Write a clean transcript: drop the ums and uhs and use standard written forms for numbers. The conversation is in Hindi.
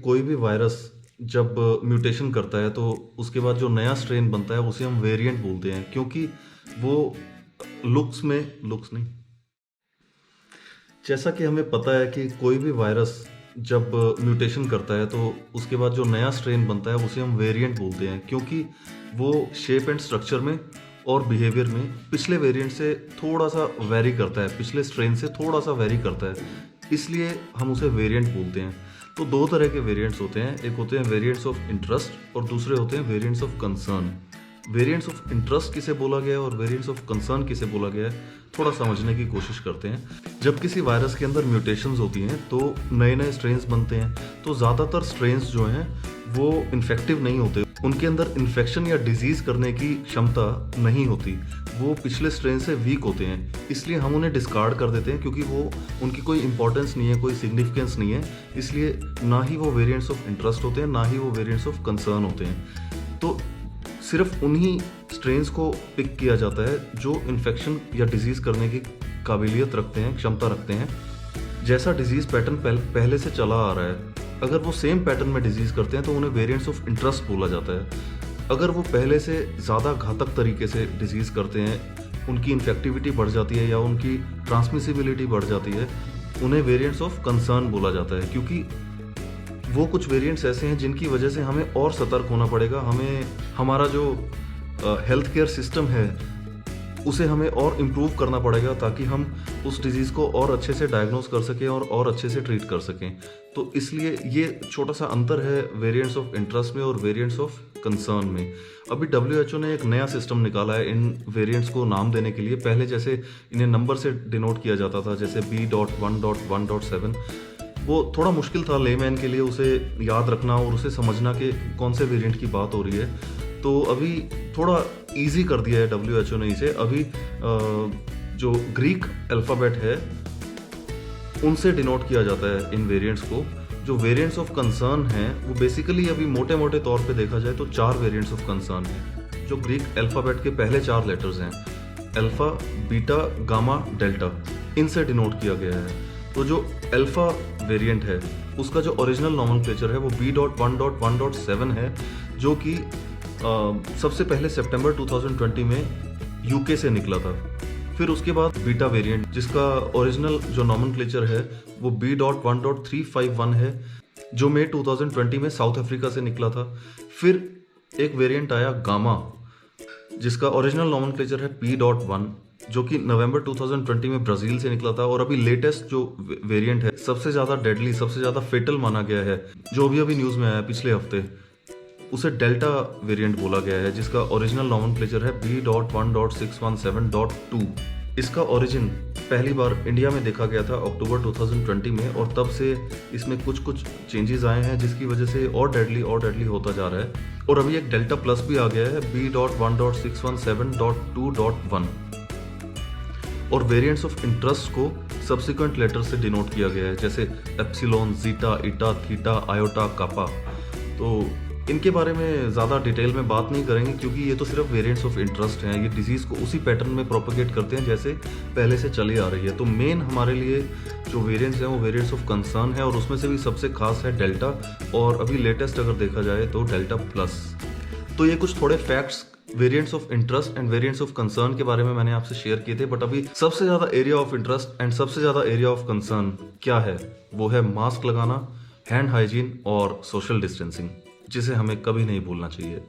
कोई भी वायरस जब म्यूटेशन करता है तो उसके बाद जो नया स्ट्रेन बनता है उसे हम वेरिएंट बोलते हैं, क्योंकि वो लुक्स नहीं। जैसा कि हमें पता है कि कोई भी वायरस जब म्यूटेशन करता है तो उसके बाद जो नया स्ट्रेन बनता है उसे हम वेरिएंट बोलते हैं, क्योंकि वो शेप एंड स्ट्रक्चर में और बिहेवियर में पिछले वेरिएंट से थोड़ा सा वेरी करता है, पिछले स्ट्रेन से थोड़ा सा वेरी करता है, इसलिए हम उसे वेरिएंट बोलते हैं। तो दो तरह के वेरिएंट्स होते हैं, एक होते हैं वेरिएंट्स ऑफ इंटरेस्ट और दूसरे होते हैं variants of concern. Variants of interest किसे बोला गया है और वेरिएंट्स ऑफ कंसर्न किसे बोला गया है, थोड़ा समझने की कोशिश करते हैं। जब किसी वायरस के अंदर म्यूटेशंस होती हैं तो नए नए स्ट्रेन्स बनते हैं, तो ज़्यादातर स्ट्रेन्स जो हैं वो इन्फेक्टिव नहीं होते, उनके अंदर इन्फेक्शन या डिजीज़ करने की क्षमता नहीं होती, वो पिछले स्ट्रेन से वीक होते हैं, इसलिए हम उन्हें डिस्कार्ड कर देते हैं, क्योंकि वो उनकी कोई इंपॉर्टेंस नहीं है, कोई सिग्निफिकेंस नहीं है, इसलिए ना ही वो वेरिएंट्स ऑफ इंटरेस्ट होते हैं, ना ही वो वेरिएंट्स ऑफ कंसर्न होते हैं। तो सिर्फ उन्हीं स्ट्रेन्स को पिक किया जाता है जो इन्फेक्शन या डिजीज़ करने की काबिलियत रखते हैं, क्षमता रखते हैं। जैसा डिजीज़ पैटर्न पहले से चला आ रहा है, अगर वो सेम पैटर्न में डिजीज़ करते हैं तो उन्हें वेरिएंट्स ऑफ इंटरेस्ट बोला जाता है। अगर वो पहले से ज़्यादा घातक तरीके से डिजीज़ करते हैं, उनकी इन्फेक्टिविटी बढ़ जाती है या उनकी ट्रांसमिसिबिलिटी बढ़ जाती है, उन्हें वेरिएंट्स ऑफ कंसर्न बोला जाता है, क्योंकि वो कुछ वेरिएंट्स ऐसे हैं जिनकी वजह से हमें और सतर्क होना पड़ेगा। हमें हमारा जो हेल्थ केयर सिस्टम है उसे हमें और इम्प्रूव करना पड़ेगा, ताकि हम उस डिज़ीज़ को और अच्छे से डायग्नोस कर सकें और अच्छे से ट्रीट कर सकें। तो इसलिए ये छोटा सा अंतर है वेरिएंट्स ऑफ इंटरेस्ट में और वेरिएंट्स ऑफ कंसर्न में। अभी WHO ने एक नया सिस्टम निकाला है इन वेरिएंट्स को नाम देने के लिए। पहले जैसे इन्हें नंबर से डिनोट किया जाता था, जैसे B.1.1.7, वो थोड़ा मुश्किल था लेमैन के लिए उसे याद रखना और उसे समझना कि कौन से वेरिएंट की बात हो रही है। तो अभी थोड़ा इजी कर दिया है WHO ने इसे। अभी जो ग्रीक अल्फ़ाबेट है उनसे डिनोट किया जाता है इन वेरिएंट्स को। जो वेरिएंट्स ऑफ कंसर्न हैं वो बेसिकली अभी मोटे मोटे तौर पे देखा जाए तो 4 वेरिएंट्स ऑफ कंसर्न हैं, जो ग्रीक अल्फ़ाबेट के पहले 4 लेटर्स हैं, अल्फ़ा, बीटा, गामा, डेल्टा, इनसे डिनोट किया गया है। तो जो अल्फ़ा वेरिएंट है उसका जो ओरिजिनल नॉमेनक्लेचर है वो B.1.1.7 है, जो कि सबसे पहले सितंबर 2020 में यूके से निकला था। फिर उसके बाद बीटा वेरिएंट, जिसका ओरिजिनल जो नॉमेनक्लेचर है वो B.1.351 है, जो मई 2020 में साउथ अफ्रीका से निकला था। फिर एक वेरिएंट आया गामा, जिसका ओरिजिनल नॉमेनक्लेचर है P.1, जो कि नवंबर 2020 में ब्राज़ील से निकला था। और अभी लेटेस्ट जो वेरिएंट है, सबसे ज़्यादा डेडली, सबसे ज़्यादा फेटल माना गया है, जो अभी न्यूज़ में आया पिछले हफ्ते, उसे डेल्टा वेरिएंट बोला गया है, जिसका ओरिजिनल नॉमेनक्लेचर है B.1.617.2। इसका ओरिजिन पहली बार इंडिया में देखा गया था अक्टूबर 2020 में, और तब से इसमें कुछ चेंजेस आए हैं जिसकी वजह से और डेडली होता जा रहा है। और अभी एक डेल्टा प्लस भी आ गया है B.1.617.2.1। और वेरिएंट्स ऑफ इंटरेस्ट को सब्सिक्वेंट लेटर से डिनोट किया गया है, जैसे एप्सिलॉन, जीटा, ईटा, थीटा, आयोटा, कापा। तो इनके बारे में ज़्यादा डिटेल में बात नहीं करेंगे, क्योंकि ये तो सिर्फ वेरिएंट्स ऑफ इंटरेस्ट हैं। ये डिजीज़ को उसी पैटर्न में प्रोपोगेट करते हैं जैसे पहले से चली आ रही है। तो मेन हमारे लिए जो वेरिएंट्स हैं वो वेरिएंट्स ऑफ कंसर्न है, और उसमें से भी सबसे खास है डेल्टा, और अभी लेटेस्ट अगर देखा जाए तो डेल्टा प्लस। तो ये कुछ थोड़े facts variants of interest and variants of concern के बारे में मैंने आपसे शेयर किए थे। बट अभी सबसे ज़्यादा एरिया ऑफ इंटरेस्ट एंड सबसे ज़्यादा एरिया ऑफ कंसर्न क्या है, वो है मास्क लगाना, हैंड हाइजीन और सोशल डिस्टेंसिंग, जिसे हमें कभी नहीं भूलना चाहिए।